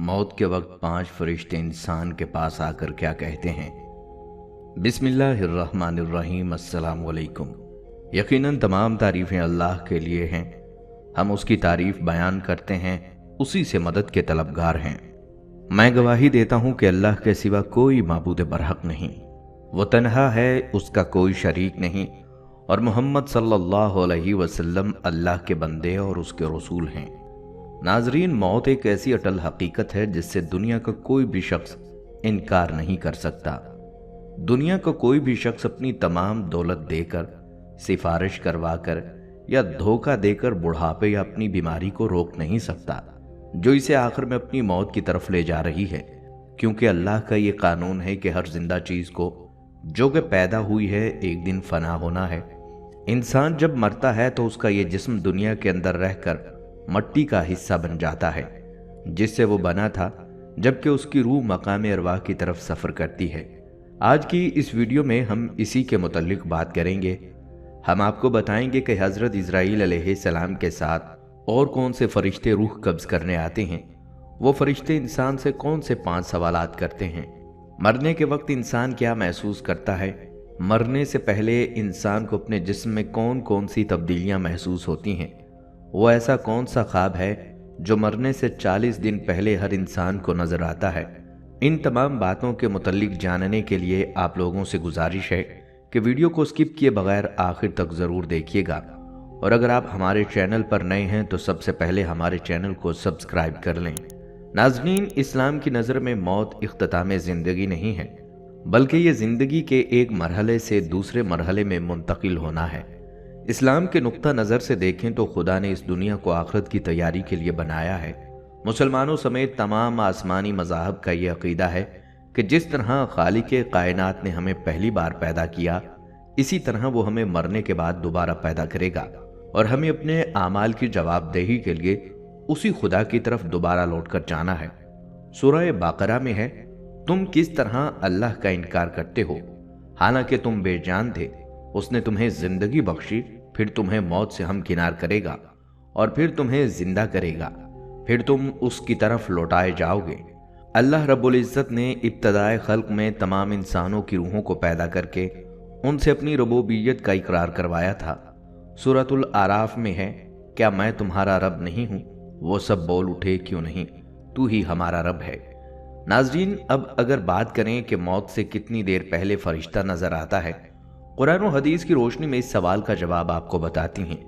मौत के वक्त 5 फरिश्ते इंसान के पास आकर क्या कहते हैं। बिस्मिल्लाहिर्रहमानिर्रहीम। अस्सलाम वालेकुम। यकीनन तमाम तारीफ़ें अल्लाह के लिए हैं। हम उसकी तारीफ़ बयान करते हैं, उसी से मदद के तलबगार हैं। मैं गवाही देता हूँ कि अल्लाह के सिवा कोई माबूद बरहक नहीं, वो तन्हा है, उसका कोई शरीक नहीं, और मोहम्मद सल्लल्लाहु अलैहि वसल्लम अल्लाह के बंदे और उसके रसूल हैं। नाजरीन, मौत एक ऐसी अटल हकीकत है जिससे दुनिया का कोई भी शख्स इनकार नहीं कर सकता। दुनिया का कोई भी शख्स अपनी तमाम दौलत देकर, सिफारिश करवाकर या धोखा देकर बुढ़ापे या अपनी बीमारी को रोक नहीं सकता जो इसे आखिर में अपनी मौत की तरफ ले जा रही है, क्योंकि अल्लाह का ये कानून है कि हर जिंदा चीज को जो कि पैदा हुई है एक दिन फना होना है। इंसान जब मरता है तो उसका ये जिस्म दुनिया के अंदर रहकर मट्टी का हिस्सा बन जाता है जिससे वो बना था, जबकि उसकी रूह मकाम अरवाह की तरफ सफ़र करती है। आज की इस वीडियो में हम इसी के मुतल्लिक बात करेंगे। हम आपको बताएंगे कि हज़रत इज़राइल अलैहिस्सलाम के साथ और कौन से फरिश्ते रूह कब्ज़ करने आते हैं। वो फरिश्ते इंसान से कौन से 5 सवालात करते हैं। मरने के वक्त इंसान क्या महसूस करता है। मरने से पहले इंसान को अपने जिस्म में कौन कौन सी तब्दीलियां महसूस होती हैं। वो ऐसा कौन सा ख्वाब है जो मरने से 40 दिन पहले हर इंसान को नजर आता है। इन तमाम बातों के मुतल्लिक जानने के लिए आप लोगों से गुजारिश है कि वीडियो को स्किप किए बगैर आखिर तक ज़रूर देखिएगा, और अगर आप हमारे चैनल पर नए हैं तो सबसे पहले हमारे चैनल को सब्सक्राइब कर लें। नाज़रीन, इस्लाम की नज़र में मौत इख्तिताम ज़िंदगी नहीं है, बल्कि ये ज़िंदगी के एक मरहले से दूसरे मरहले में मुंतकिल होना है। इस्लाम के नुक्ता नज़र से देखें तो खुदा ने इस दुनिया को आखिरत की तैयारी के लिए बनाया है। मुसलमानों समेत तमाम आसमानी मज़ाहब का ये अकीदा है कि जिस तरह खालिक़े कायनात ने हमें पहली बार पैदा किया, इसी तरह वो हमें मरने के बाद दोबारा पैदा करेगा और हमें अपने आमाल की जवाबदेही के लिए उसी खुदा की तरफ दोबारा लौट कर जाना है। सूरह बकरा में है, तुम किस तरह अल्लाह का इनकार करते हो, हालांकि तुम बेजान थे। उसने तुम्हें जिंदगी बख्शी, फिर तुम्हें मौत से हमकिनार करेगा और फिर तुम्हें जिंदा करेगा, फिर तुम उसकी तरफ लौटाए जाओगे। अल्लाह रब्बुल इज़्ज़त ने इब्तदाए खल्क में तमाम इंसानों की रूहों को पैदा करके उनसे अपनी रबूबियत का इकरार करवाया था। सूरतुल आराफ में है, क्या मैं तुम्हारा रब नहीं हूँ? वो सब बोल उठे, क्यों नहीं, तू ही हमारा रब है। नाज़रीन, अब अगर बात करें कि मौत से कितनी देर पहले फरिश्ता नजर आता है, कुरान और हदीस की रोशनी में इस सवाल का जवाब आपको बताती हैं।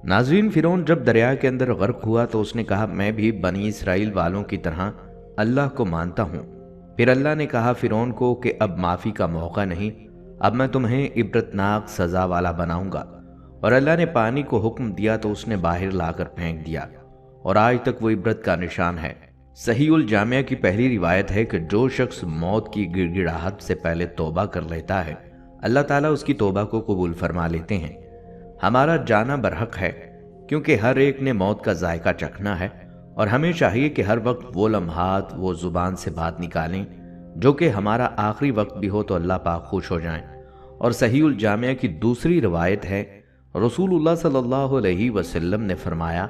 नाज़रीन, फिरौन जब दरिया के अंदर गर्क हुआ तो उसने कहा, मैं भी बनी इसराइल वालों की तरह अल्लाह को मानता हूँ। फिर अल्लाह ने कहा फिरौन को कि अब माफ़ी का मौका नहीं, अब मैं तुम्हें इबरतनाक सज़ा वाला बनाऊंगा। और अल्लाह ने पानी को हुक्म दिया तो उसने बाहर लाकर फेंक दिया, और आज तक वो इबरत का निशान है। सहीउल जामिया की पहली रिवायत है कि जो शख्स मौत की गिड़गिड़ाहट से पहले तौबा कर लेता है, अल्लाह ताला उसकी तौबा को कबूल फरमा लेते हैं। हमारा जाना बरहक है, क्योंकि हर एक ने मौत का जायका चखना है, और हमें चाहिए कि हर वक्त वो लम्हात वो ज़ुबान से बात निकालें जो कि हमारा आखिरी वक्त भी हो तो अल्लाह पाक खुश हो जाएं। और सहीउल जामिया की दूसरी रिवायत है, रसूलुल्लाह सल्लल्लाहु अलैहि वसल्लम ने फरमाया,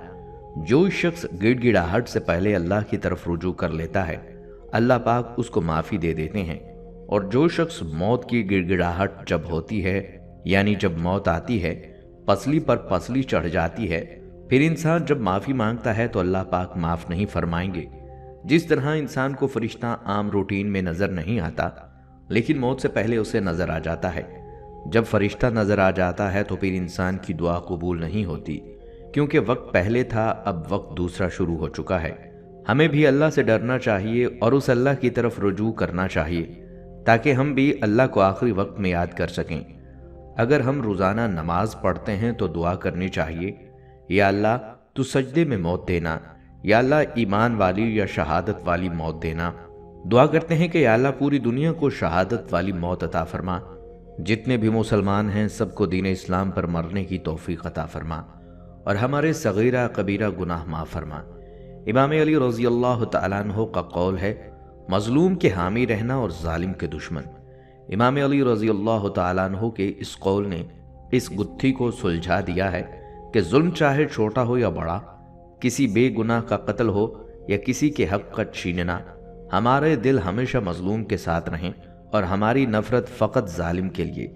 जो शख्स गिड़गिड़ाहट से पहले अल्लाह की तरफ रुजू कर लेता है, अल्लाह पाक उसको माफ़ी दे देते हैं। और जो शख्स मौत की गिड़गिड़ाहट जब होती है, यानी जब मौत आती है, पसली पर पसली चढ़ जाती है, फिर इंसान जब माफ़ी मांगता है तो अल्लाह पाक माफ़ नहीं फरमाएंगे। जिस तरह इंसान को फरिश्ता आम रूटीन में नज़र नहीं आता, लेकिन मौत से पहले उसे नज़र आ जाता है। जब फरिश्ता नज़र आ जाता है तो फिर इंसान की दुआ कबूल नहीं होती, क्योंकि वक्त पहले था, अब वक्त दूसरा शुरू हो चुका है। हमें भी अल्लाह से डरना चाहिए और उस अल्लाह की तरफ रुजू करना चाहिए, ताकि हम भी अल्लाह को आखिरी वक्त में याद कर सकें। अगर हम रोज़ाना नमाज पढ़ते हैं तो दुआ करनी चाहिए, या अल्लाह तू सजदे में मौत देना, या अल्लाह ईमान वाली या शहादत वाली मौत देना। दुआ करते हैं कि या अल्लाह पूरी दुनिया को शहादत वाली मौत अता फरमा, जितने भी मुसलमान हैं सबको दीन इस्लाम पर मरने की तौफीक अता फरमा, और हमारे सगीरा कबीरा गुनाह माफ़ फरमा। इमाम अली रज़ी अल्लाह तआला अन्हु का कौल है, मजलूम के हामी रहना और जालिम के दुश्मन। इमाम अली रज़ी अल्लाह तआला अन्हु के इस कौल ने इस गुत्थी को सुलझा दिया है कि जुल्म चाहे छोटा हो या बड़ा, किसी बेगुनाह का कत्ल हो یا کسی کے حق کا چھیننا، ہمارے دل ہمیشہ مظلوم کے ساتھ رہیں اور ہماری نفرت فقط ظالم کے لیے۔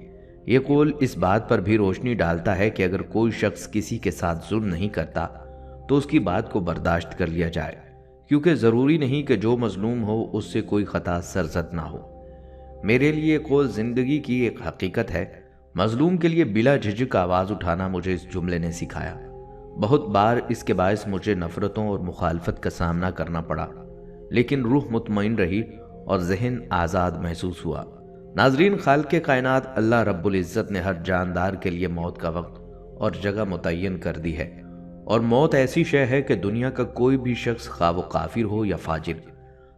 یہ قول اس بات پر بھی روشنی ڈالتا ہے کہ اگر کوئی شخص کسی کے ساتھ ظلم نہیں کرتا تو اس کی بات کو برداشت کر لیا جائے، کیونکہ ضروری نہیں کہ جو مظلوم ہو اس سے کوئی خطا سرزد نہ ہو۔ میرے لیے یہ قول زندگی کی ایک حقیقت ہے۔ مظلوم کے لیے بلا جھجک آواز اٹھانا مجھے اس جملے نے سکھایا۔ بہت بار اس کے باعث مجھے نفرتوں اور مخالفت کا سامنا کرنا پڑا، لیکن روح مطمئن رہی اور ذہن آزاد محسوس ہوا۔ ناظرین، خالق کائنات اللہ رب العزت نے ہر جاندار کے لیے موت کا وقت اور جگہ متعین کر دی ہے، اور موت ایسی شے ہے کہ دنیا کا کوئی بھی شخص خواہ و کافر ہو یا فاجر،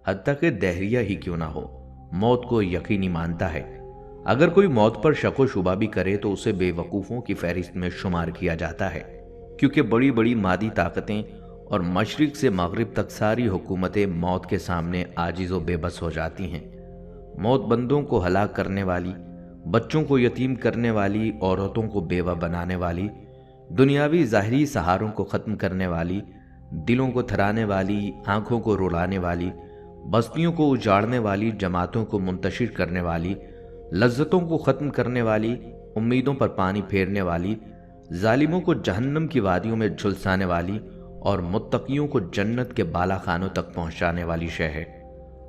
حتیٰ کہ دہریہ ہی کیوں نہ ہو، موت کو یقینی مانتا ہے۔ اگر کوئی موت پر شک و شبہ بھی کرے تو اسے بے وقوفوں کی فہرست میں شمار کیا جاتا ہے، کیونکہ بڑی بڑی مادی طاقتیں اور مشرق سے مغرب تک ساری حکومتیں موت کے سامنے عاجز و بے بس ہو جاتی ہیں۔ موت بندوں کو ہلاک کرنے والی، بچوں کو یتیم کرنے والی، عورتوں کو بیوہ بنانے والی، دنیاوی ظاہری سہاروں کو ختم کرنے والی، دلوں کو تھرانے والی، آنکھوں کو رلانے والی، بستیوں کو اجاڑنے والی، جماعتوں کو منتشر کرنے والی، لذتوں کو ختم کرنے والی، امیدوں پر پانی پھیرنے والی، ظالموں کو جہنم کی وادیوں میں جھلسانے والی اور متقیوں کو جنت کے بالا خانوں تک پہنچانے والی شے ہے۔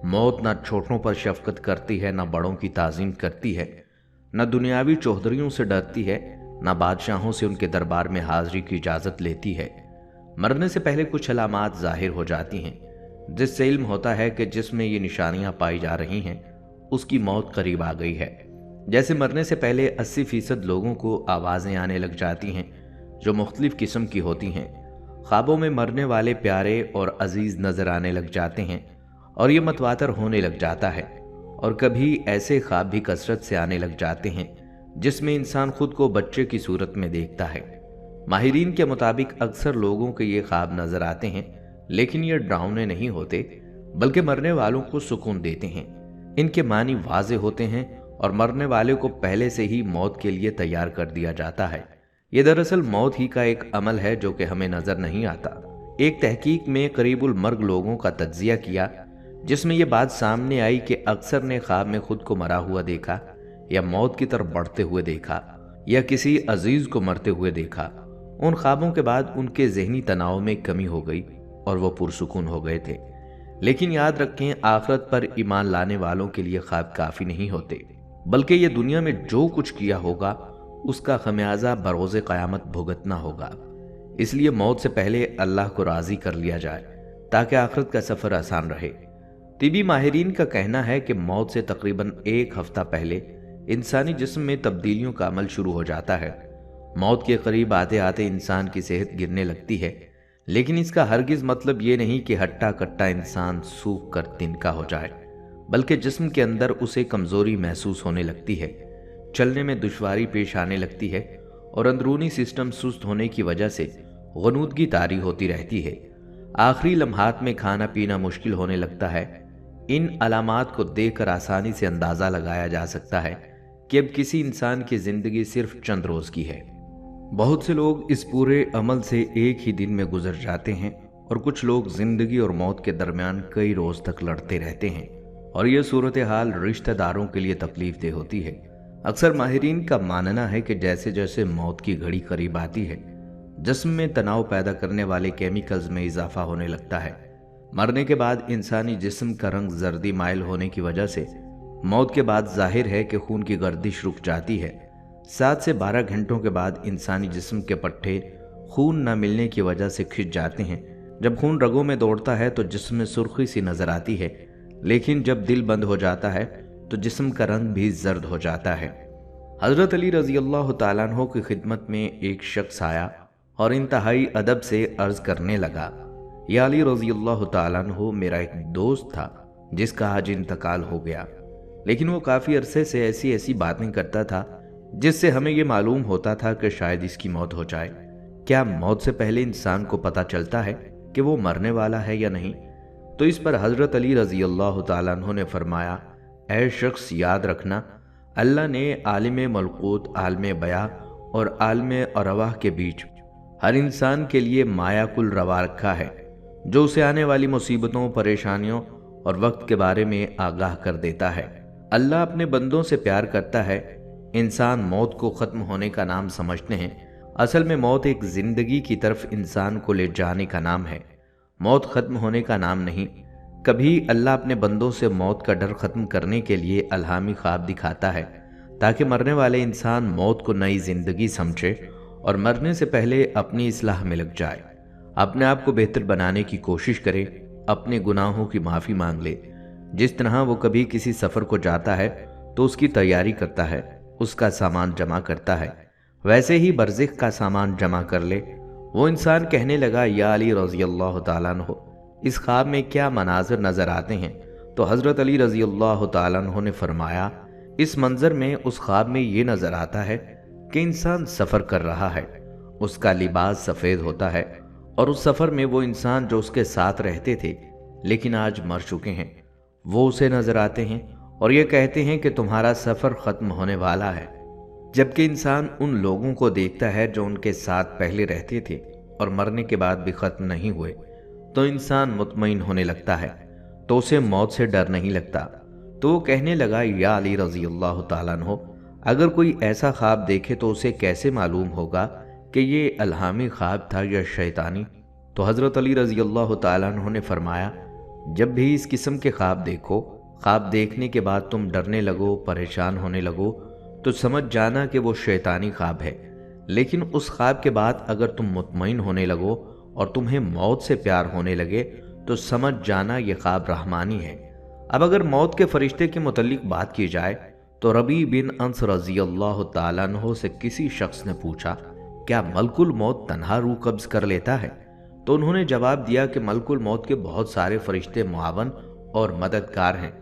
موت نہ چھوٹوں پر شفقت کرتی ہے، نہ بڑوں کی تعظیم کرتی ہے، نہ دنیاوی چوہدریوں سے ڈرتی ہے، نہ بادشاہوں سے ان کے دربار میں حاضری کی اجازت لیتی ہے۔ مرنے سے پہلے کچھ علامات ظاہر ہو جاتی ہیں، جس سے علم ہوتا ہے کہ جس میں یہ نشانیاں پائی جا رہی ہیں اس کی موت قریب آ گئی ہے۔ جیسے مرنے سے پہلے 80% لوگوں کو آوازیں آنے لگ جاتی ہیں جو مختلف قسم کی ہوتی ہیں۔ خوابوں میں مرنے والے پیارے اور عزیز نظر آنے لگ جاتے ہیں اور یہ متواتر ہونے لگ جاتا ہے، اور کبھی ایسے خواب بھی کثرت سے آنے لگ جاتے ہیں جس میں انسان خود کو بچے کی صورت میں دیکھتا ہے۔ ماہرین کے مطابق اکثر لوگوں کے یہ خواب نظر آتے ہیں، لیکن یہ ڈراؤنے نہیں ہوتے بلکہ مرنے والوں کو سکون دیتے ہیں۔ ان کے معنی واضح ہوتے ہیں اور مرنے والے کو پہلے سے ہی موت کے لیے تیار کر دیا جاتا ہے۔ یہ دراصل موت ہی کا ایک عمل ہے جو کہ ہمیں نظر نہیں آتا۔ ایک تحقیق میں قریب المرگ لوگوں کا تجزیہ کیا، جس میں یہ بات سامنے آئی کہ اکثر نے خواب میں خود کو مرا ہوا دیکھا، یا موت کی طرف بڑھتے ہوئے دیکھا، یا کسی عزیز کو مرتے ہوئے دیکھا۔ ان خوابوں کے بعد ان کے ذہنی تناؤ میں کمی ہو گئی اور وہ پرسکون ہو گئے تھے۔ لیکن یاد رکھیں، آخرت پر ایمان لانے والوں کے لیے خواب کافی نہیں ہوتے، بلکہ یہ دنیا میں جو کچھ کیا ہوگا اس کا خمیازہ بروز قیامت بھگتنا ہوگا۔ اس لیے موت سے پہلے اللہ کو راضی کر لیا جائے تاکہ آخرت کا سفر آسان رہے۔ طبی ماہرین کا کہنا ہے کہ موت سے تقریباً 1 ہفتہ پہلے انسانی جسم میں تبدیلیوں کا عمل شروع ہو جاتا ہے۔ موت کے قریب آتے آتے انسان کی صحت گرنے لگتی ہے، لیکن اس کا ہرگز مطلب یہ نہیں کہ ہٹا کٹا انسان سوکھ کر تنکا ہو جائے، بلکہ جسم کے اندر اسے کمزوری محسوس ہونے لگتی ہے، چلنے میں دشواری پیش آنے لگتی ہے، اور اندرونی سسٹم سست ہونے کی وجہ سے غنودگی طاری ہوتی رہتی ہے۔ آخری لمحات میں کھانا پینا مشکل ہونے لگتا ہے۔ ان علامات کو دیکھ کر آسانی سے اندازہ لگایا جا سکتا ہے کہ اب کسی انسان کی زندگی صرف چند روز کی ہے۔ بہت سے لوگ اس پورے عمل سے ایک ہی دن میں گزر جاتے ہیں، اور کچھ لوگ زندگی اور موت کے درمیان کئی روز تک لڑتے رہتے ہیں، اور یہ صورتحال رشتہ داروں کے لیے تکلیف دہ ہوتی ہے۔ اکثر ماہرین کا ماننا ہے کہ جیسے جیسے موت کی گھڑی قریب آتی ہے، جسم میں تناؤ پیدا کرنے والے کیمیکلز میں اضافہ ہونے لگتا ہے۔ مرنے کے بعد انسانی جسم کا رنگ زردی مائل ہونے کی وجہ سے موت کے بعد ظاہر ہے کہ خون کی گردش رک جاتی ہے۔ 7 سے 12 گھنٹوں کے بعد انسانی جسم کے پٹھے خون نہ ملنے کی وجہ سے کھنچ جاتے ہیں۔ جب خون رگوں میں دوڑتا ہے تو جسم میں سرخی سی نظر آتی ہے، لیکن جب دل بند ہو جاتا ہے تو جسم کا رنگ بھی زرد ہو جاتا ہے۔ حضرت علی رضی اللہ تعالیٰ عنہ کی خدمت میں ایک شخص آیا اور انتہائی ادب سے عرض کرنے لگا، یا علی رضی اللہ تعالیٰ عنہ، میرا ایک دوست تھا جس کا آج انتقال ہو گیا، لیکن وہ کافی عرصے سے ایسی باتیں کرتا تھا جس سے ہمیں یہ معلوم ہوتا تھا کہ شاید اس کی موت ہو جائے۔ کیا موت سے پہلے انسان کو پتہ چلتا ہے کہ وہ مرنے والا ہے یا نہیں؟ تو اس پر حضرت علی رضی اللہ تعالیٰ عنہ نے فرمایا، اے شخص، یاد رکھنا، اللہ نے عالم ملکوت، عالم بیاں اور عالم ارواح کے بیچ ہر انسان کے لیے مایا کل روا رکھا ہے، जो उसे आने वाली मुसीबतों, परेशानियों और वक्त के बारे में आगाह कर देता है। अल्लाह अपने बंदों से प्यार करता है। इंसान मौत को ख़त्म होने का नाम समझते हैं। असल में मौत एक ज़िंदगी की तरफ इंसान को ले जाने का नाम है, मौत ख़त्म होने का नाम नहीं। कभी अल्लाह अपने बंदों से मौत का डर ख़त्म करने के लिए अल्हामी ख्वाब दिखाता है, ताकि मरने वाले इंसान मौत को नई ज़िंदगी समझे और मरने से पहले अपनी इस्लाह में लग जाए, अपने आप को बेहतर बनाने की कोशिश करे, अपने गुनाहों की माफ़ी मांग ले। जिस तरह वो कभी किसी सफ़र को जाता है तो उसकी तैयारी करता है, उसका सामान जमा करता है, वैसे ही बरज़िख का सामान जमा कर ले। वो इंसान कहने लगा, या अली रज़ी अल्लाह ताला अन्हु, इस ख्वाब में क्या मनाज़र नज़र आते हैं? तो हज़रत अली रज़ी अल्लाह ताला अन्हु ने फरमाया, इस मंज़र में, उस ख्वाब में ये नज़र आता है कि इंसान सफ़र कर रहा है, उसका लिबास सफ़ेद होता है और उस सफ़र में वो इंसान जो उसके साथ रहते थे लेकिन आज मर चुके हैं, वो उसे नज़र आते हैं और ये कहते हैं कि तुम्हारा सफ़र ख़त्म होने वाला है। जबकि इंसान उन लोगों को देखता है जो उनके साथ पहले रहते थे और मरने के बाद भी ख़त्म नहीं हुए, तो इंसान मुतमईन होने लगता है, तो उसे मौत से डर नहीं लगता। तो वो कहने लगा, या अली रज़ी अल्लाह ताला अन्हु, अगर कोई ऐसा ख्वाब देखे तो उसे कैसे मालूम होगा कि ये अल्हामी ख्वाब था या शैतानी? तो हज़रत अली रज़ी अल्लाह ताला अन्हु ने फरमाया, जब भी इस किस्म के ख्वाब देखो, ख्वाब देखने के बाद तुम डरने लगो, परेशान होने लगो, तो समझ जाना कि वो शैतानी ख्वाब है। लेकिन उस ख्वाब के बाद अगर तुम मुतमईन होने लगो और तुम्हें मौत से प्यार होने लगे, तो समझ जाना ये ख्वाब रहमानी है। अब अगर मौत के फरिश्ते के मुतल्लिक बात की जाए तो रबी बिन अंस रज़ी अल्लाह ताला अन्हु से किसी शख्स ने पूछा, क्या मलकुल मौत तन्हा रूह कब्ज़ कर लेता है? तो उन्होंने जवाब दिया कि मलकुल मौत के बहुत सारे फरिश्ते मुआवन और मददगार हैं,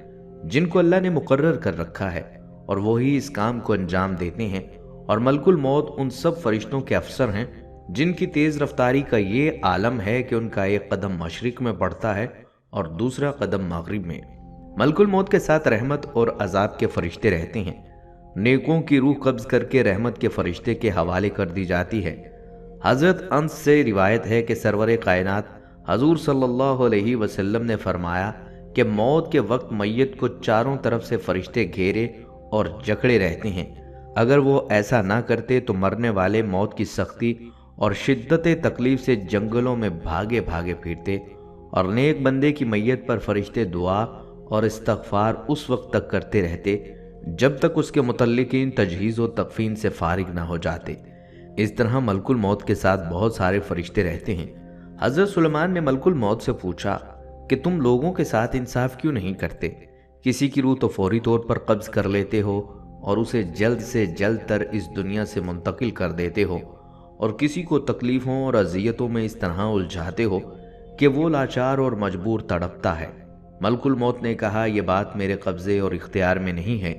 जिनको अल्लाह ने मुकर्रर कर रखा है और वही इस काम को अंजाम देते हैं। और मलकुल मौत उन सब फरिश्तों के अफसर हैं जिनकी तेज़ रफ्तारी का ये आलम है कि उनका एक कदम मशरिक में पड़ता है और दूसरा कदम मगरिब में। मलकुल मौत के साथ रहमत और अजाब के फरिश्ते रहते हैं। नेकों की रूह कब्ज करके रहमत के फरिश्ते के हवाले कर दी जाती है। हज़रत अंस से रिवायत है कि सरवर कायनात हजूर सल्लल्लाहु अलैहि वसल्लम ने फरमाया कि मौत के वक्त मैयत को चारों तरफ से फरिश्ते घेरे और जकड़े रहते हैं। अगर वो ऐसा ना करते तो मरने वाले मौत की सख्ती और शिद्दत तकलीफ से जंगलों में भागे भागे फिरते और नेक बंदे की मैयत पर फरिश्ते दुआ और इस्तग़फ़ार उस वक्त तक करते रहते जब तक उसके मुतल्लिकीन तजहीज़ व तकफ़ीन से फारिग ना हो जाते। इस तरह मलकुल मौत के साथ बहुत सारे फरिश्ते रहते हैं। हज़रत सुलेमान ने मलकुल मौत से पूछा कि तुम लोगों के साथ इंसाफ क्यों नहीं करते? किसी की रूह तो फौरी तौर पर कब्ज़ कर लेते हो और उसे जल्द से जल्द तर इस दुनिया से मुंतकिल कर देते हो, और किसी को तकलीफ़ों और अज़ियतों में इस तरह उलझाते हो कि वो लाचार और मजबूर तड़पता है। मलकुल मौत ने कहा, यह बात मेरे कब्ज़े और इख्तियार में नहीं है।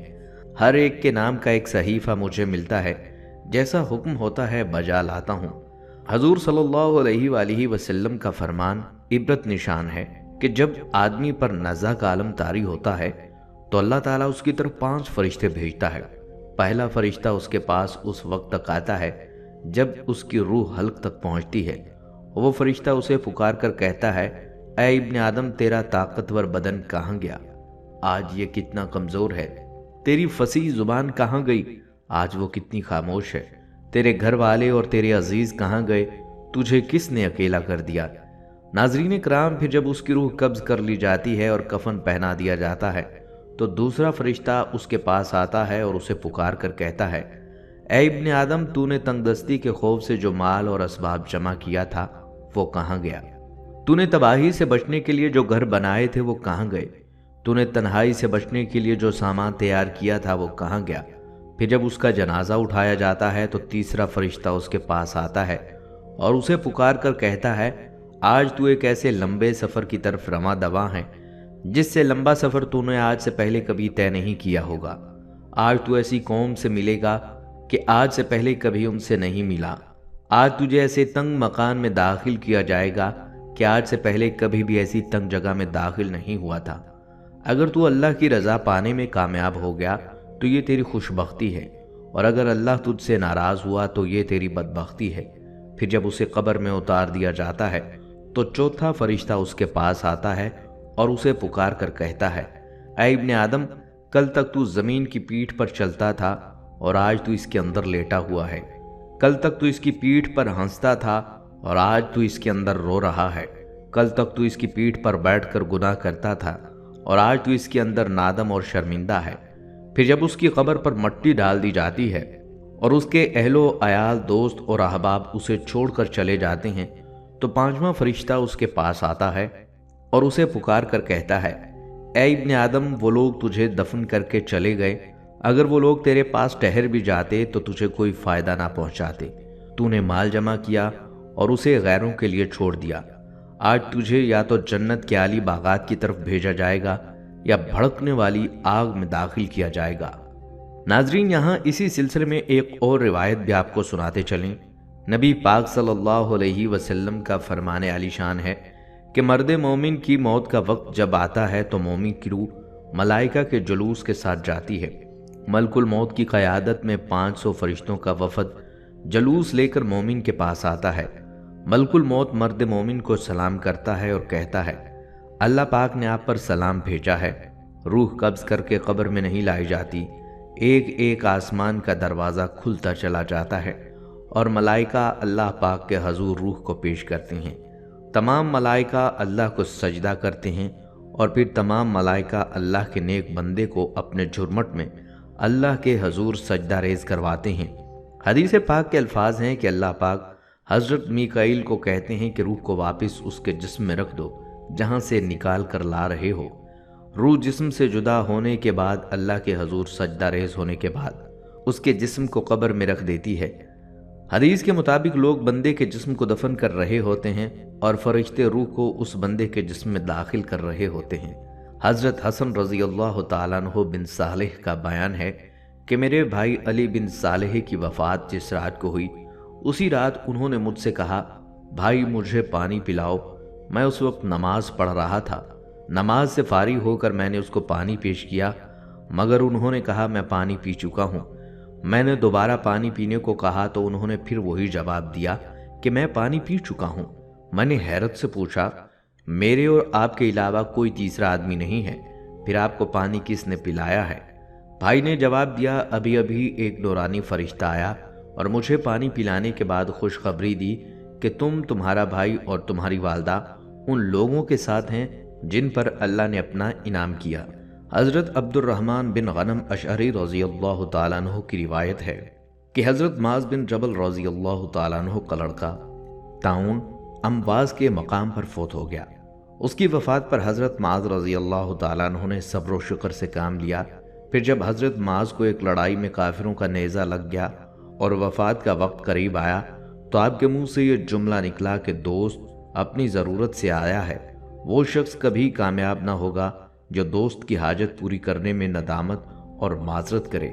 हर एक के नाम का एक सहीफ़ा मुझे मिलता है, जैसा हुक्म होता है बजा लाता हूँ। हजूर सल्लल्लाहु अलैहि वसल्लम का फरमान इबरत निशान है कि जब आदमी पर नज़ा का आलम तारी होता है तो अल्लाह ताला उसकी तरफ 5 फरिश्ते भेजता है। पहला फरिश्ता उसके पास उस वक्त तक आता है जब उसकी रूह हल्क तक पहुँचती है। वो फरिश्ता उसे पुकार कर कहता है, ऐ इब्ने आदम, तेरा ताकतवर बदन कहाँ गया? आज ये कितना कमज़ोर है। तेरी फसीह ज़ुबान कहाँ गई? आज वो कितनी खामोश है। तेरे घर वाले और तेरे अजीज़ कहाँ गए? तुझे किसने अकेला कर दिया? नाज़रीन कराम, फिर जब उसकी रूह कब्ज़ कर ली जाती है और कफन पहना दिया जाता है तो दूसरा फरिश्ता उसके पास आता है और उसे पुकार कर कहता है, ऐ इब्ने आदम, तूने तंगदस्ती के खौफ से जो माल और असबाब जमा किया था वो कहाँ गया? तूने तबाही से बचने के लिए जो घर बनाए थे वो कहाँ गए? तूने तन्हाई से बचने के लिए जो सामान तैयार किया था वो कहाँ गया? फिर जब उसका जनाजा उठाया जाता है तो तीसरा फरिश्ता उसके पास आता है और उसे पुकार कर कहता है, आज तू एक ऐसे लंबे सफ़र की तरफ रवां दवा है जिससे लंबा सफ़र तूने आज से पहले कभी तय नहीं किया होगा। आज तू ऐसी कौम से मिलेगा कि आज से पहले कभी उनसे नहीं मिला। आज तुझे ऐसे तंग मकान में दाखिल किया जाएगा कि आज से पहले कभी भी ऐसी तंग जगह में दाखिल नहीं हुआ था। अगर तू अल्लाह की रज़ा पाने में कामयाब हो गया तो ये तेरी खुशबख्ती है, और अगर अल्लाह तुझसे नाराज़ हुआ तो ये तेरी बदबख्ती है। फिर जब उसे कब्र में उतार दिया जाता है تو चौथा फरिश्ता उसके पास आता है और उसे पुकार कर कहता है, ऐ इब्ने आदम, कल तक तू जमीन की पीठ पर चलता था और आज तू इसके अंदर लेटा हुआ है। कल तक तू इसकी पीठ पर हंसता था और आज तू इसके अंदर रो रहा है। कल तक तू इसकी पीठ पर बैठकर गुनाह करता था और आज तू इसके अंदर नादम और शर्मिंदा है। फिर जब उसकी कब्र पर मट्टी डाल दी जाती है और उसके अहलो अयाल, दोस्त और अहबाब उसे छोड़कर चले जाते हैं, तो पांचवा फरिश्ता उसके पास आता है और उसे पुकार कर कहता है, ऐ इब्ने आदम, वो लोग तुझे दफन करके चले गए। अगर वो लोग तेरे पास ठहर भी जाते तो तुझे कोई फायदा ना पहुंचाते। तूने माल जमा किया और उसे गैरों के लिए छोड़ दिया। आज तुझे या तो जन्नत के आली बागात की तरफ भेजा जाएगा या भड़कने वाली आग में दाखिल किया जाएगा। नाजरीन, यहाँ इसी सिलसिले में एक और रिवायत भी आपको सुनाते चलें। नबी पाक सल्लल्लाहु अलैहि वसल्लम का फरमाने आलीशान है कि मर्द मोमिन की मौत का वक्त जब आता है तो मोमिन की रूह मलाइका के जुलूस के साथ जाती है। मलकुल मौत की क़यादत में 500 फरिश्तों का वफद जलूस लेकर मोमिन के पास आता है। मलकुल मौत मर्द मोमिन को सलाम करता है और कहता है, अल्लाह पाक ने आप पर सलाम भेजा है। रूह कब्ज़ करके कब्र में नहीं लाई जाती। एक एक आसमान का दरवाज़ा खुलता चला जाता है और मलाइका अल्लाह पाक के हजूर रूह को पेश करते हैं। तमाम मलाइका अल्लाह को सजदा करते हैं और फिर तमाम मलाइका अल्लाह के नेक बंदे को अपने झुरमट में अल्लाह के हजूर सजदा रेज करवाते हैं। हदीस पाक के अल्फाज हैं कि अल्लाह पाक हज़रत मीकाईल को कहते हैं कि रूह को वापस उसके जिस्म में रख दो जहाँ से निकाल कर ला रहे हो। रूह जिस्म से जुदा होने के बाद अल्लाह के हजूर सजदा रेज होने के बाद उसके जिस्म को कब्र में रख देती है। हदीस के मुताबिक लोग बंदे के जिस्म को दफन कर रहे होते हैं और फरिश्ते रूह को उस बंदे के जिस्म में दाखिल कर रहे होते हैं। हज़रत हसन रज़ी अल्लाह तआला अन्हु बिन सालेह का बयान है कि मेरे भाई अली बिन सालेह की वफ़ात जिस रात को हुई, उसी रात उन्होंने मुझसे कहा, भाई मुझे पानी पिलाओ। मैं उस वक्त नमाज पढ़ रहा था। नमाज से फारिग होकर मैंने उसको पानी पेश किया, मगर उन्होंने कहा मैं पानी पी चुका हूँ। मैंने दोबारा पानी पीने को कहा तो उन्होंने फिर वही जवाब दिया कि मैं पानी पी चुका हूँ। मैंने हैरत से पूछा, मेरे और आपके अलावा कोई तीसरा आदमी नहीं है, फिर आपको पानी किसने पिलाया है? भाई ने जवाब दिया, अभी अभी एक नूरानी फरिश्ता आया और मुझे पानी पिलाने के बाद खुशखबरी दी कि तुम, तुम्हारा भाई और तुम्हारी वालदा उन लोगों के साथ हैं जिन पर अल्लाह ने अपना इनाम किया। हज़रत अब्दुर्रहमान बिन गनम अशअरी रज़ी अल्लाह तआला अन्हु की रिवायत है कि हज़रत माज़ बिन जबल रज़ी अल्लाह तआला अन्हु का लड़का ताउन अम्वाज के मकाम पर फोत हो गया। उसकी वफ़ात पर हज़रत माज़ रज़ी अल्लाह तआला अन्हु ने सब्र व शुक्र से काम लिया। फिर जब हज़रत माज़ को एक लड़ाई में काफिरों का नेज़ा लग गया और वफ़ात का वक्त करीब आया तो आपके मुंह से ये जुमला निकला कि दोस्त अपनी ज़रूरत से आया है। वो शख्स कभी कामयाब ना होगा जो दोस्त की हाजत पूरी करने में नदामत और माजरत करे।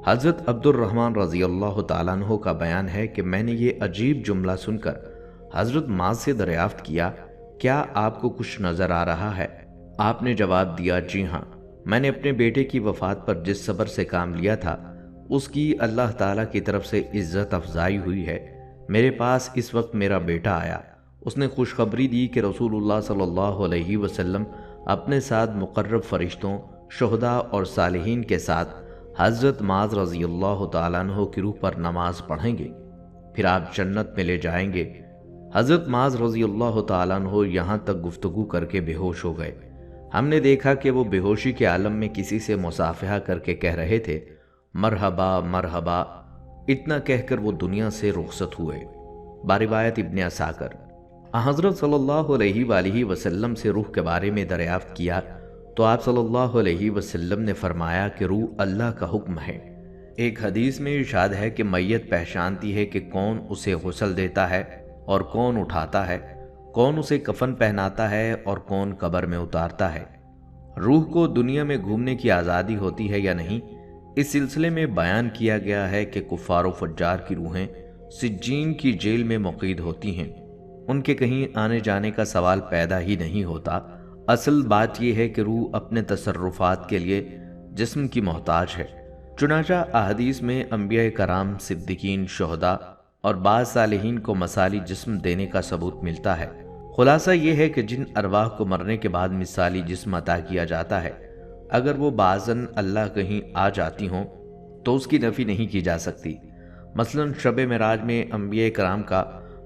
हज़रत अब्दुर्रहमान रज़ी अल्लाह तआला अन्हु का बयान है कि मैंने ये अजीब जुमला सुनकर हज़रत माज़ से दरियाफ्त किया, क्या आपको कुछ नज़र आ रहा है? आपने जवाब दिया, जी हाँ, मैंने अपने बेटे की वफ़ात पर जिस सब्र से काम लिया था उसकी अल्लाह ताला की तरफ से इज़्ज़त अफजाई हुई है। मेरे पास इस वक्त मेरा बेटा आया। उसने खुशखबरी दी कि रसूलुल्लाह सल्लल्लाहु अलैहि वसल्लम अपने साथ मुकर्रब फरिश्तों, शुहदा और सालिहीन के साथ हज़रत माज़ रज़ी अल्लाह तआला अन्हु की रूह पर नमाज पढ़ेंगे, फिर आप जन्नत में ले जाएंगे। हज़रत माज़ रज़ी अल्लाह तआला अन्हु यहाँ तक गुफ्तगू करके बेहोश हो गए। हमने देखा कि वो बेहोशी के आलम में किसी से मुसाफिहा करके कह रहे थे, मरहबा मरहबा। इतना कहकर वो दुनिया से रुखसत हुए। बारिवायत इब्ने असाकर। हज़रत सल्लल्लाहु अलैहि वसल्लम से रूह के बारे में दरियाफ्त किया तो आप सल्लल्लाहु अलैहि वसल्लम ने फरमाया कि रूह अल्लाह का हुक्म है। एक हदीस में इरशाद है कि मैयत पहचानती है कि कौन उसे गुस्ल देता है और कौन उठाता है, कौन उसे कफन पहनाता है और कौन कब्र में उतारता है। रूह को दुनिया में घूमने की आज़ादी होती है या नहीं, इस सिलसिले में बयान किया गया है कि कुफ़ार व फज्जार की रूहें सिज्जीन की जेल में मुक़ीद होती हैं। उनके कहीं आने जाने का सवाल पैदा ही नहीं होता। असल बात यह है कि रूह अपने तसर्रुफ़ात के लिए जिस्म की मोहताज है। चुनांचा अहदीस में अंबिया कराम, सिद्दीकीन, शुहदा और बाज़ सालिहीन को मसाली जिस्म देने का सबूत मिलता है। خلاصہ یہ ہے کہ جن ارواح کو مرنے کے بعد مثالی جسم عطا کیا جاتا ہے، اگر وہ بعضاً اللہ کہیں آ جاتی ہوں تو اس کی نفی نہیں کی جا سکتی۔ مثلا شب معراج میں انبیاء کرام کا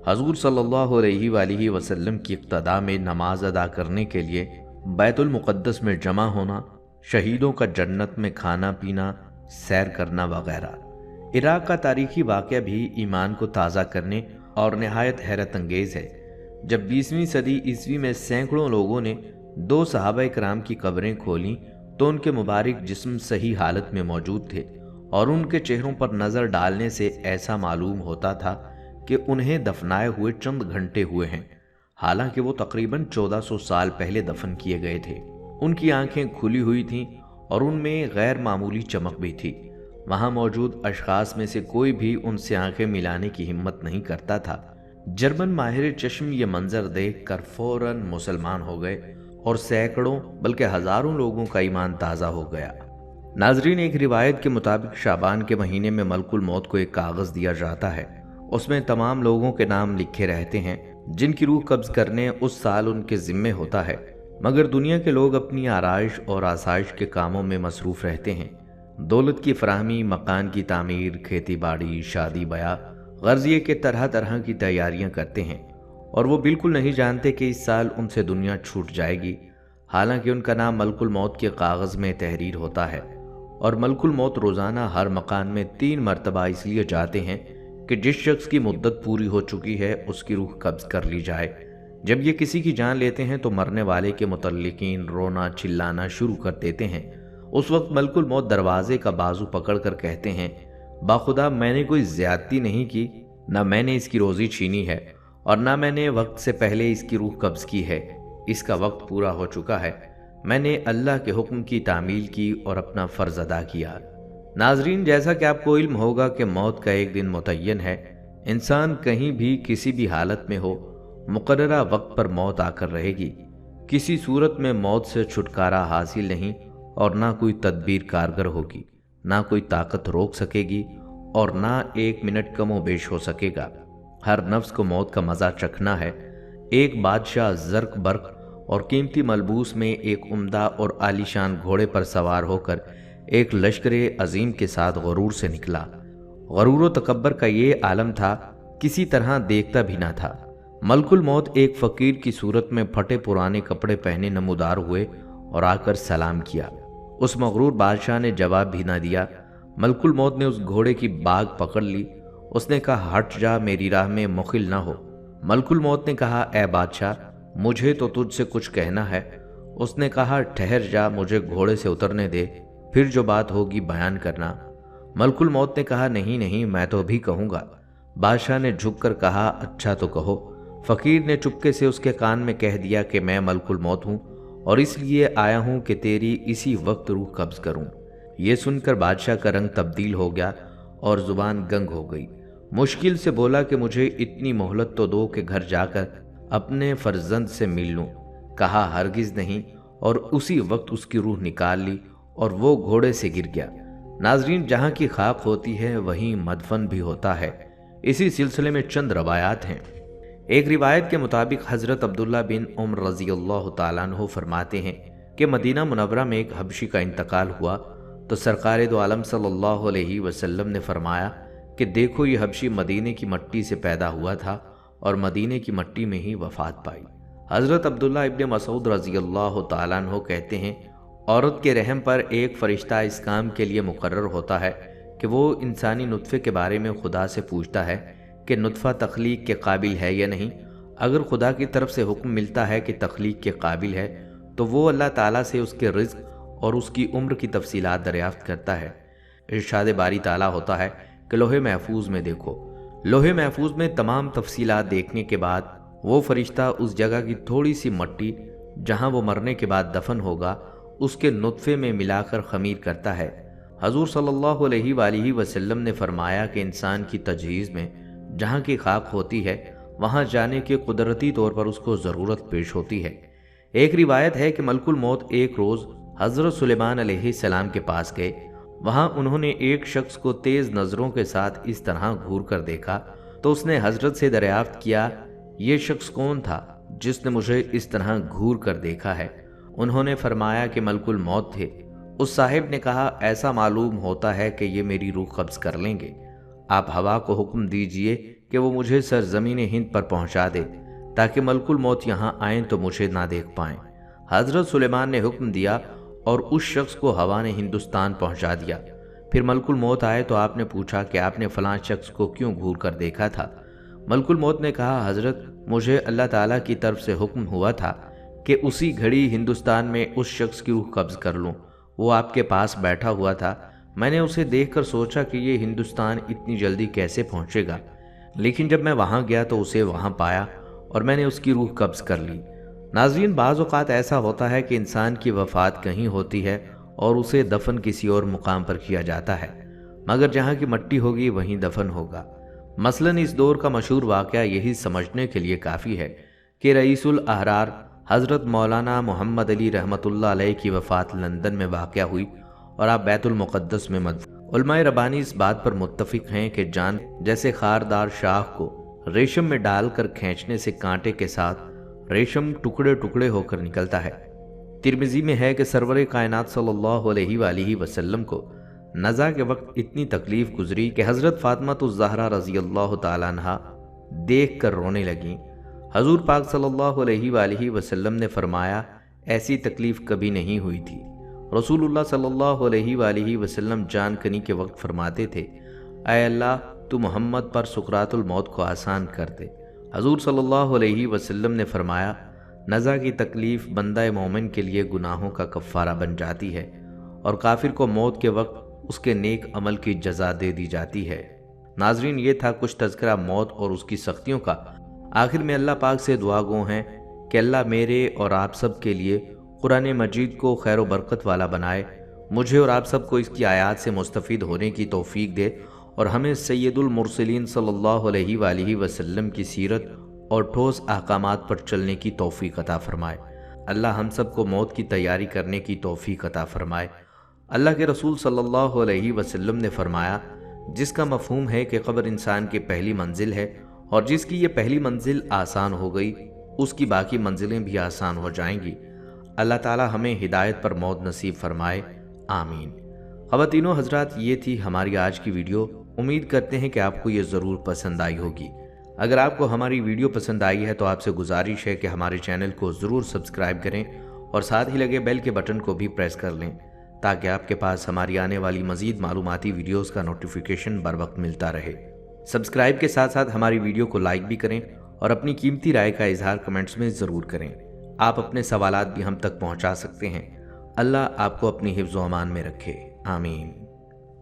حضور صلی اللہ علیہ وآلہ وسلم کی اقتداء میں نماز ادا کرنے کے لیے بیت المقدس میں جمع ہونا، شہیدوں کا جنت میں کھانا پینا، سیر کرنا وغیرہ۔ عراق کا تاریخی واقعہ بھی ایمان کو تازہ کرنے اور نہایت حیرت انگیز ہے۔ جب 20ویں صدی عیسوی میں سینکڑوں لوگوں نے 2 صحابہ کرام کی قبریں کھولیں تو ان کے مبارک جسم صحیح حالت میں موجود تھے، اور ان کے چہروں پر نظر ڈالنے سے ایسا معلوم ہوتا تھا کہ انہیں دفنائے ہوئے چند گھنٹے ہوئے ہیں، حالانکہ وہ تقریباً 1400 سال پہلے دفن کیے گئے تھے۔ ان کی آنکھیں کھلی ہوئی تھیں اور ان میں غیر معمولی چمک بھی تھی۔ وہاں موجود اشخاص میں سے کوئی بھی ان سے آنکھیں ملانے کی ہمت نہیں کرتا تھا۔ جرمن ماہر چشم یہ منظر دیکھ کر فوراً مسلمان ہو گئے اور سینکڑوں بلکہ ہزاروں لوگوں کا ایمان تازہ ہو گیا۔ ناظرین، ایک روایت کے مطابق شعبان کے مہینے میں ملک الموت کو ایک کاغذ دیا جاتا ہے۔ اس میں تمام لوگوں کے نام لکھے رہتے ہیں جن کی روح قبض کرنے اس سال ان کے ذمے ہوتا ہے، مگر دنیا کے لوگ اپنی آرائش اور آسائش کے کاموں میں مصروف رہتے ہیں۔ دولت کی فراہمی، مکان کی تعمیر، کھیتی باڑی، شادی بیاہ، غرضیے کے طرح طرح کی تیاریاں کرتے ہیں، اور وہ بالکل نہیں جانتے کہ اس سال ان سے دنیا چھوٹ جائے گی، حالانکہ ان کا نام ملک الموت کے کاغذ میں تحریر ہوتا ہے۔ اور ملک الموت روزانہ ہر مکان میں 3 مرتبہ اس لیے جاتے ہیں کہ جس شخص کی مدت پوری ہو چکی ہے اس کی روح قبض کر لی جائے۔ جب یہ کسی کی جان لیتے ہیں تو مرنے والے کے متعلقین رونا چلانا شروع کر دیتے ہیں۔ اس وقت ملک الموت دروازے کا بازو پکڑ کر کہتے ہیں، باخدا میں نے کوئی زیادتی نہیں کی، نہ میں نے اس کی روزی چھینی ہے، اور نہ میں نے وقت سے پہلے اس کی روح قبض کی ہے۔ اس کا وقت پورا ہو چکا ہے، میں نے اللہ کے حکم کی تعمیل کی اور اپنا فرض ادا کیا۔ ناظرین، جیسا کہ آپ کو علم ہوگا کہ موت کا ایک دن متعین ہے، انسان کہیں بھی کسی بھی حالت میں ہو، مقررہ وقت پر موت آ کر رہے گی۔ کسی صورت میں موت سے چھٹکارا حاصل نہیں، اور نہ کوئی تدبیر کارگر ہوگی، نہ کوئی طاقت روک سکے گی، اور نہ 1 منٹ کم و بیش ہو سکے گا۔ ہر نفس کو موت کا مزہ چکھنا ہے۔ ایک بادشاہ زرق برق اور قیمتی ملبوس میں ایک عمدہ اور عالیشان گھوڑے پر سوار ہو کر ایک لشکر عظیم کے ساتھ غرور سے نکلا۔ غرور و تکبر کا یہ عالم تھا، کسی طرح دیکھتا بھی نہ تھا۔ ملک الموت ایک فقیر کی صورت میں پھٹے پرانے کپڑے پہنے نمودار ہوئے اور آ کر سلام کیا۔ اس مغرور بادشاہ نے جواب بھی نہ دیا۔ ملک الموت نے اس گھوڑے کی باگ پکڑ لی۔ اس نے کہا، ہٹ جا، میری راہ میں مخل نہ ہو۔ ملک الموت نے کہا، اے بادشاہ، مجھے تو تجھ سے کچھ کہنا ہے۔ اس نے کہا، ٹھہر جا، مجھے گھوڑے سے اترنے دے، پھر جو بات ہوگی بیان کرنا۔ ملک الموت نے کہا، نہیں نہیں، میں تو ابھی کہوں گا۔ بادشاہ نے جھک کر کہا، اچھا تو کہو۔ فقیر نے چپکے سے اس کے کان میں کہہ دیا کہ میں ملک الموت ہوں، اور اس لیے آیا ہوں کہ تیری اسی وقت روح قبض کروں۔ یہ سن کر بادشاہ کا رنگ تبدیل ہو گیا اور زبان گنگ ہو گئی۔ مشکل سے بولا کہ مجھے اتنی مہلت تو دو کہ گھر جا کر اپنے فرزند سے مل لوں۔ کہا، ہرگز نہیں، اور اسی وقت اس کی روح نکال لی اور وہ گھوڑے سے گر گیا۔ ناظرین، جہاں کی خاک ہوتی ہے وہیں مدفن بھی ہوتا ہے۔ اسی سلسلے میں چند روایات ہیں۔ ایک روایت کے مطابق حضرت عبداللہ بن عمر رضی اللہ تعالیٰ عنہ فرماتے ہیں کہ مدینہ منورہ میں ایک حبشی کا انتقال ہوا تو سرکار دو عالم صلی اللہ علیہ وسلم نے فرمایا کہ دیکھو، یہ حبشی مدینے کی مٹی سے پیدا ہوا تھا اور مدینے کی مٹی میں ہی وفات پائی۔ حضرت عبداللہ ابن مسعود رضی اللہ تعالیٰ عنہ کہتے ہیں، عورت کے رحم پر ایک فرشتہ اس کام کے لیے مقرر ہوتا ہے کہ وہ انسانی نطفے کے بارے میں خدا سے پوچھتا ہے کہ نطفہ تخلیق کے قابل ہے یا نہیں۔ اگر خدا کی طرف سے حکم ملتا ہے کہ تخلیق کے قابل ہے تو وہ اللہ تعالیٰ سے اس کے رزق اور اس کی عمر کی تفصیلات دریافت کرتا ہے۔ ارشاد باری تعالیٰ ہوتا ہے کہ لوح محفوظ میں دیکھو۔ لوح محفوظ میں تمام تفصیلات دیکھنے کے بعد وہ فرشتہ اس جگہ کی تھوڑی سی مٹی جہاں وہ مرنے کے بعد دفن ہوگا اس کے نطفے میں ملا کر خمیر کرتا ہے۔ حضور صلی اللہ علیہ وآلہ وسلم نے فرمایا کہ انسان کی تجہیز میں جہاں کی خاک ہوتی ہے وہاں جانے کے قدرتی طور پر اس کو ضرورت پیش ہوتی ہے۔ ایک روایت ہے کہ ملک الموت ایک روز حضرت سلیمان علیہ السلام کے پاس گئے۔ وہاں انہوں نے ایک شخص کو تیز نظروں کے ساتھ اس طرح گھور کر دیکھا تو اس نے حضرت سے دریافت کیا، یہ شخص کون تھا؟ جس نے مجھے اس طرح گھور کر دیکھا ہے۔ انہوں نے فرمایا کہ ملکل موت تھے۔ اس صاحب نے کہا ایسا معلوم ہوتا ہے کہ یہ میری روح قبض کر لیں گے، آپ ہوا کو حکم دیجئے کہ وہ مجھے سرزمین ہند پر پہنچا دے تاکہ ملکل موت یہاں آئیں تو مجھے نہ دیکھ پائیں۔ حضرت سلیمان نے حکم دیا اور اس شخص کو ہوا نے ہندوستان پہنچا دیا۔ پھر ملک الموت آئے تو آپ نے پوچھا کہ آپ نے فلاں شخص کو کیوں گھور کر دیکھا تھا؟ ملک الموت نے کہا حضرت مجھے اللہ تعالیٰ کی طرف سے حکم ہوا تھا کہ اسی گھڑی ہندوستان میں اس شخص کی روح قبض کر لوں۔ وہ آپ کے پاس بیٹھا ہوا تھا، میں نے اسے دیکھ کر سوچا کہ یہ ہندوستان اتنی جلدی کیسے پہنچے گا، لیکن جب میں وہاں گیا تو اسے وہاں پایا اور میں نے اس کی روح قبض کر لی۔ ناظرین، بعض اوقات ایسا ہوتا ہے کہ انسان کی وفات کہیں ہوتی ہے اور اسے دفن کسی اور مقام پر کیا جاتا ہے، مگر جہاں کی مٹی ہوگی وہیں دفن ہوگا۔ مثلاً اس دور کا مشہور واقعہ یہی سمجھنے کے لیے کافی ہے کہ رئیس الاحرار حضرت مولانا محمد علی رحمۃ اللہ علیہ کی وفات لندن میں واقع ہوئی اور آپ بیت المقدس میں مدفون۔ علماء ربانی اس بات پر متفق ہیں کہ جان جیسے خاردار شاخ کو ریشم میں ڈال کر کھینچنے سے کانٹے کے ساتھ ریشم ٹکڑے ٹکڑے ہو کر نکلتا ہے۔ ترمذی میں ہے کہ سرور کائنات صلی اللہ علیہ وآلہ وسلم کو نزع کے وقت اتنی تکلیف گزری کہ حضرت فاطمہ الزہرا رضی اللہ تعالیٰ عنہا دیکھ کر رونے لگیں۔ حضور پاک صلی اللہ علیہ وآلہ وسلم نے فرمایا ایسی تکلیف کبھی نہیں ہوئی تھی۔ رسول اللہ صلی اللہ علیہ وآلہ وسلم جان کنی کے وقت فرماتے تھے اے اللہ تو محمد پر سکرات الموت کو آسان کر دے۔ حضور صلی اللہ علیہ وسلم نے فرمایا نزع کی تکلیف بندہ مومن کے لیے گناہوں کا کفارہ بن جاتی ہے اور کافر کو موت کے وقت اس کے نیک عمل کی جزا دے دی جاتی ہے۔ ناظرین، یہ تھا کچھ تذکرہ موت اور اس کی سختیوں کا۔ آخر میں اللہ پاک سے دعا گو ہیں کہ اللہ میرے اور آپ سب کے لیے قرآن مجید کو خیر و برکت والا بنائے، مجھے اور آپ سب کو اس کی آیات سے مستفید ہونے کی توفیق دے اور ہمیں سید المرسلین صلی اللہ علیہ وآلہ وسلم کی سیرت اور ٹھوس احکامات پر چلنے کی توفیق عطا فرمائے۔ اللہ ہم سب کو موت کی تیاری کرنے کی توفیق عطا فرمائے۔ اللہ کے رسول صلی اللہ علیہ وسلم نے فرمایا جس کا مفہوم ہے کہ قبر انسان کی پہلی منزل ہے اور جس کی یہ پہلی منزل آسان ہو گئی اس کی باقی منزلیں بھی آسان ہو جائیں گی۔ اللہ تعالی ہمیں ہدایت پر موت نصیب فرمائے، آمین۔ خواتین و حضرات، یہ تھی ہماری آج کی ویڈیو۔ امید کرتے ہیں کہ آپ کو یہ ضرور پسند آئی ہوگی۔ اگر آپ کو ہماری ویڈیو پسند آئی ہے تو آپ سے گزارش ہے کہ ہمارے چینل کو ضرور سبسکرائب کریں اور ساتھ ہی لگے بیل کے بٹن کو بھی پریس کر لیں تاکہ آپ کے پاس ہماری آنے والی مزید معلوماتی ویڈیوز کا نوٹیفیکیشن بر وقت ملتا رہے۔ سبسکرائب کے ساتھ ساتھ ہماری ویڈیو کو لائک بھی کریں اور اپنی قیمتی رائے کا اظہار کمنٹس میں ضرور کریں۔ آپ اپنے سوالات بھی ہم تک پہنچا سکتے ہیں۔ اللہ آپ کو اپنی حفظ و امان میں رکھے، آمین۔